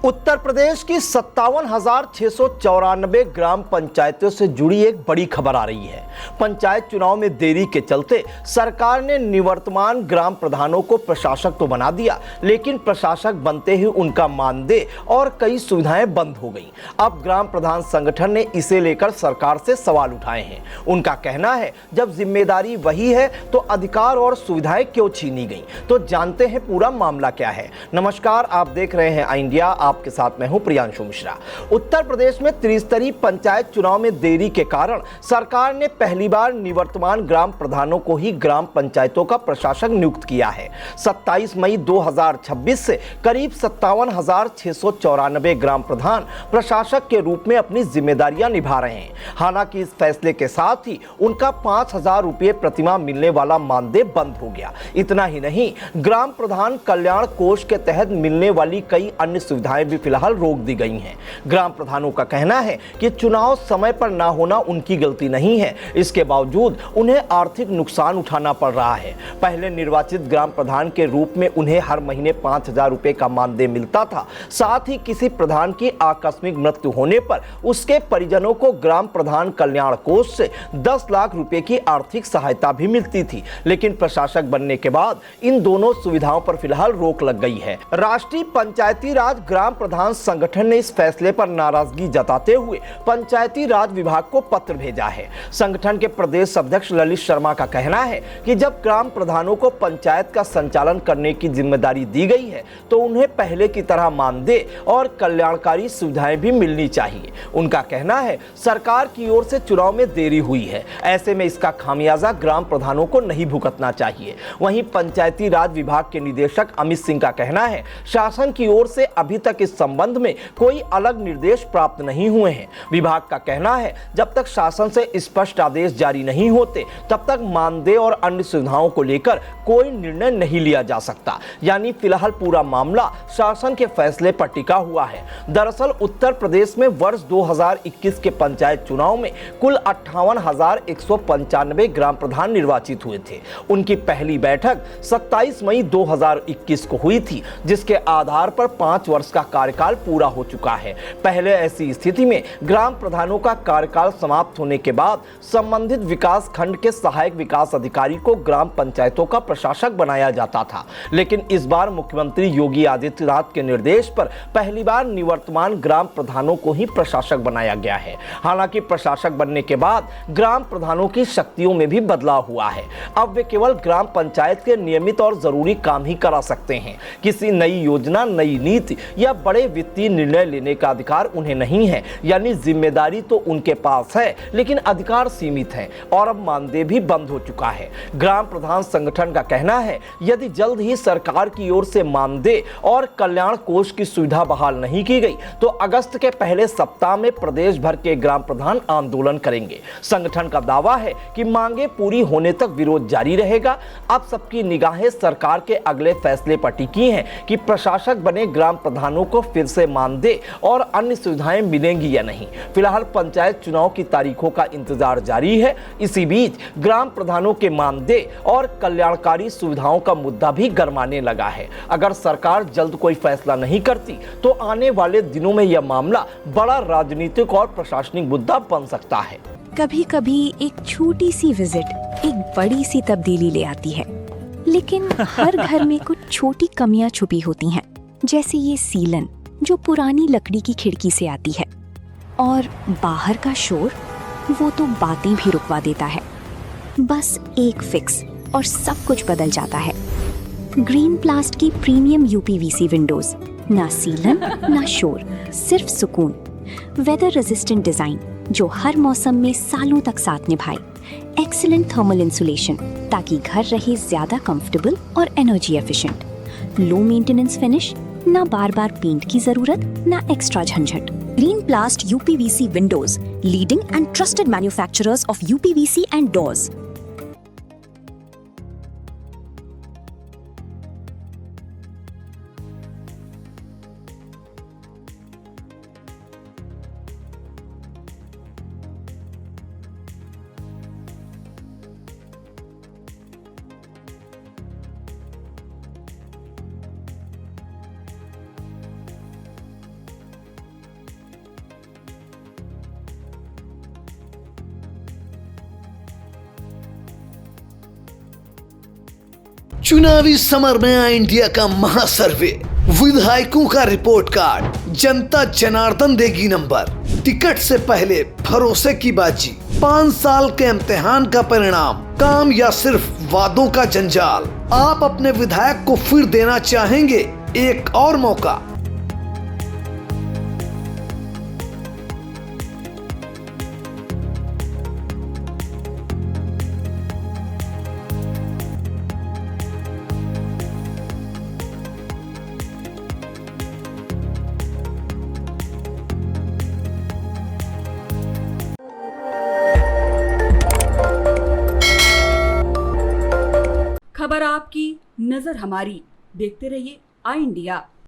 उत्तर प्रदेश की 57,694 ग्राम पंचायतों से जुड़ी एक बड़ी खबर आ रही है। पंचायत चुनाव में देरी के चलते सरकार ने निवर्तमान ग्राम प्रधानों को प्रशासक तो बना दिया, लेकिन प्रशासक बनते ही उनका मानदेय और कई सुविधाएं बंद हो गईं। अब ग्राम प्रधान संगठन ने इसे लेकर सरकार से सवाल उठाए हैं। उनका कहना है, जब जिम्मेदारी वही है तो अधिकार और सुविधाएं क्यों छीनी गईं? तो जानते हैं पूरा मामला क्या है। नमस्कार, आप देख रहे हैं आई इंडिया, आपके साथ मैं हूं प्रियांशु मिश्रा। उत्तर प्रदेश में त्रिस्तरीय पंचायत चुनाव में देरी के कारण सरकार ने पहली बार निवर्तमान ग्राम प्रधानों को ही ग्राम पंचायतों का प्रशासक नियुक्त किया है। 27 मई 2026 से करीब 57,694 ग्राम प्रधान प्रशासक के रूप में अपनी जिम्मेदारियां निभा रहे हैं। हालांकि इस फैसले के साथ ही उनका 5,000 रुपये प्रतिमाह मिलने वाला मानदेय बंद हो गया। इतना ही नहीं, ग्राम प्रधान कल्याण कोष के तहत मिलने वाली कई अन्य सुविधाएं भी फिलहाल रोक दी गई हैं। ग्राम प्रधानों का कहना है कि चुनाव समय पर ना होना उनकी गलती नहीं है, इसके बावजूद उन्हें आर्थिक नुकसान उठाना पड़ रहा है। पहले निर्वाचित ग्राम प्रधान के रूप में उन्हें हर महीने 5,000 रुपए का मानदेय मिलता था। साथ ही किसी प्रधान की आकस्मिक मृत्यु होने पर उसके परिजनों को ग्राम प्रधान कल्याण कोष से 10 लाख रुपए की आर्थिक सहायता भी मिलती थी। लेकिन प्रशासक बनने के बाद इन दोनों सुविधाओं पर फिलहाल रोक लग गई है। राष्ट्रीय पंचायती राज ग्राम प्रधान संगठन ने इस फैसले पर नाराजगी जताते हुए पंचायती राज विभाग को पत्र भेजा है। संगठन के प्रदेश अध्यक्ष ललित शर्मा का कहना है कि जब ग्राम प्रधानों को पंचायत का संचालन करने की जिम्मेदारी दी गई है तो उन्हें पहले की तरह मानदेय और कल्याणकारी सुविधाएं भी मिलनी चाहिए। उनका कहना है, सरकार की ओर से चुनाव में देरी हुई है, ऐसे में इसका खामियाजा ग्राम प्रधानों को नहीं भुगतना चाहिए। वहीं पंचायती राज विभाग के निदेशक अमित सिंह का कहना है, शासन की ओर से अभी तक इस संबंध में कोई अलग निर्देश प्राप्त नहीं हुए हैं। विभाग का कहना है, जब तक शासन से स्पष्ट आदेश जारी नहीं होते तब तक मानदेय और अन्य सुविधाओं को लेकर कोई निर्णय नहीं लिया जा सकता। यानी फिलहाल पूरा मामला शासन के फैसले पर टिका हुआ है। दरअसल उत्तर प्रदेश में वर्ष 2021 के पंचायत चुनाव में कुल 58,195 ग्राम प्रधान निर्वाचित हुए थे। उनकी पहली बैठक 27 मई 2021 को हुई थी, जिसके आधार पर 5 वर्ष का कार्यकाल पूरा हो चुका है। पहले ऐसी स्थिति में ग्राम प्रधानों का कार्यकाल समाप्त होने के बाद संबंधित विकास खंड के सहायक विकास अधिकारी को ग्राम पंचायतों का प्रशासक बनाया जाता था। लेकिन इस बार मुख्यमंत्री योगी आदित्यनाथ के निर्देश पर पहली बार निवर्तमान ग्राम प्रधानों को ही प्रशासक बनाया गया है। हालांकि प्रशासक बनने के बाद ग्राम प्रधानों की शक्तियों में भी बदलाव हुआ है। अब वे केवल ग्राम पंचायत के नियमित और जरूरी काम ही करा सकते हैं। किसी नई योजना, नई नीति या बड़े वित्तीय निर्णय लेने का अधिकार उन्हें नहीं है। यानी जिम्मेदारी तो उनके पास है, लेकिन अधिकार सीमित है और अब मानदेय भी बंद हो चुका है। ग्राम प्रधान संगठन का कहना है, यदि जल्द ही सरकार की ओर से मानदेय और कल्याण कोष की सुविधा बहाल नहीं की गई तो अगस्त के पहले सप्ताह में प्रदेश भर के ग्राम प्रधान आंदोलन करेंगे। संगठन का दावा है कि मांगे पूरी होने तक विरोध जारी रहेगा। अब सबकी निगाहें सरकार के अगले फैसले पर टिकी हैं कि प्रशासक बने ग्राम प्रधानों को फिर से मानदेय और अन्य सुविधाएं मिलेंगी या नहीं। फिलहाल पंचायत चुनाव की तारीखों का इंतजार जारी है। इसी बीच ग्राम प्रधानों के मानदेय और कल्याणकारी सुविधाओं का मुद्दा भी गरमाने लगा है। अगर सरकार जल्द कोई फैसला नहीं करती तो आने वाले दिनों में यह मामला बड़ा राजनीतिक और प्रशासनिक मुद्दा बन सकता है। कभी कभी एक छोटी सी विजिट एक बड़ी सी तब्दीली ले आती है, लेकिन हर घर में कुछ छोटी कमियां छुपी होती हैं, जैसे ये सीलन जो पुरानी लकड़ी की खिड़की से आती है, और बाहर का शोर, वो तो बातें भी रुकवा देता है। बस एक फिक्स और सब कुछ बदल जाता है। ग्रीन प्लास्ट की प्रीमियम यूपीवीसी विंडोज, ना सीलन ना शोर, सिर्फ सुकून। वेदर रेजिस्टेंट डिजाइन जो हर मौसम में सालों तक साथ निभाए। एक्सीलेंट थर्मल इंसुलेशन ताकि घर रहे ज्यादा कंफर्टेबल और energy efficient. Low maintenance finish, ना बार बार पेंट की जरूरत, ना एक्स्ट्रा झंझट। Green प्लास्ट UPVC Windows, leading and trusted manufacturers of UPVC and doors. चुनावी समर में आई इंडिया का महासर्वे, विधायकों का रिपोर्ट कार्ड, जनता जनार्दन देगी नंबर, टिकट से पहले भरोसे की बाजी, 5 साल के इम्तिहान का परिणाम, काम या सिर्फ वादों का जंजाल। आप अपने विधायक को फिर देना चाहेंगे एक और मौका? खबर आपकी, नजर हमारी। देखते रहिए आई इंडिया।